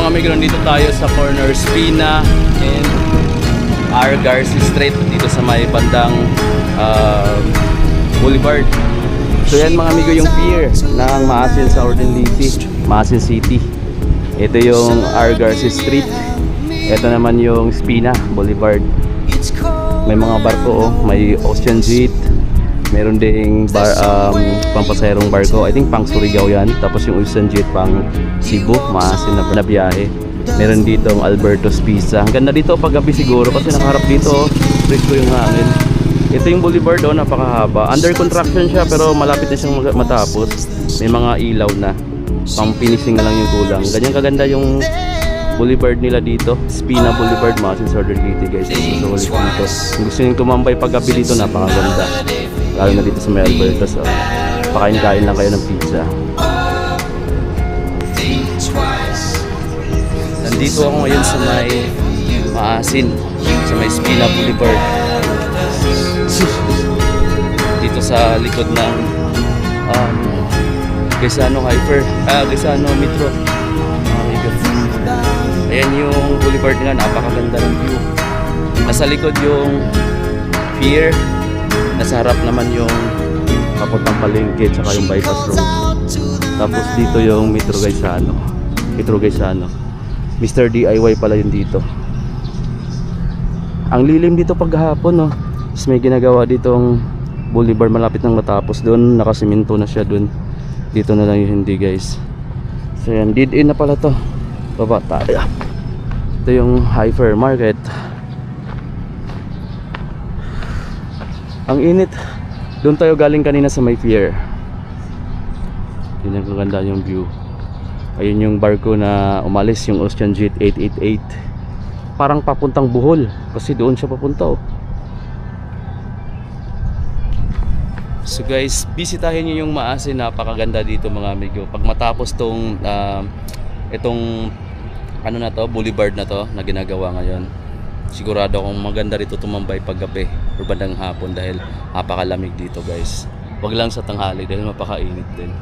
mga amigo, nandito tayo sa corner Spina and R. Garcia Street dito sa may bandang Boulevard. So yan mga amigo yung pier ng Maasin sa Ordinliti, Maasin City. Ito yung R. Garcia Street. Ito naman yung Spina Boulevard. May mga barko, may Ocean Jet, meron ding pampasayarong barko. I think pang Surigao yan. Tapos yung Ocean Jet pang Cebu, Maasin na biyahe. Meron dito ang Alberto Pizza. Ang ganda dito pag gabi siguro kasi nakaharap dito, presko yung hangin. Ito yung boulevard, napakahaba. Under construction siya pero malapit na siyang matapos. May mga ilaw na. Pang finishing na lang yung kulang. Ganyan kaganda yung boulevard nila dito. Spina Boulevard, Maasin sa Ordinliti guys. So ulit dito. Kung gusto nyo tumambay pag gabi dito, napakaganda. Lalo na dito sa may Alberto. So pakain-kain lang kayo ng pizza. Nandito ako ngayon sa may Maasin, sa may Spina Boulevard. Dito sa likod ng Gaisano Metro. Ayan yung boulevard nila, napakaganda ng view. Nasa likod yung pier, nasa harap naman yung papuntang palengke tsaka yung bypass road. Tapos dito yung Metro Gaisano. Mr. DIY pala yun dito. Ang lilim dito paghapon, no. Tapos may ginagawa ditong boulevard malapit nang matapos. Doon nakasiminto na siya doon. Dito na lang yung hindi guys. So yan, dead end na pala to. Baba tayo. Ito yung Hyper Market. Ang init. Doon tayo galing kanina sa may pier. Yun ang kaganda yung view. Ayun yung barko na umalis, yung Ocean Jet 888. Parang papuntang Bohol kasi doon siya papunta, oh. So guys, bisitahin niyo yung Maasin, napakaganda dito mga amigo. Pag matapos tong itong boulevard na to na ginagawa ngayon, sigurado akong maganda rito tumambay pag gabi o bandang hapon dahil napakalamig dito guys. Wag lang sa tanghali dahil mapakainit din.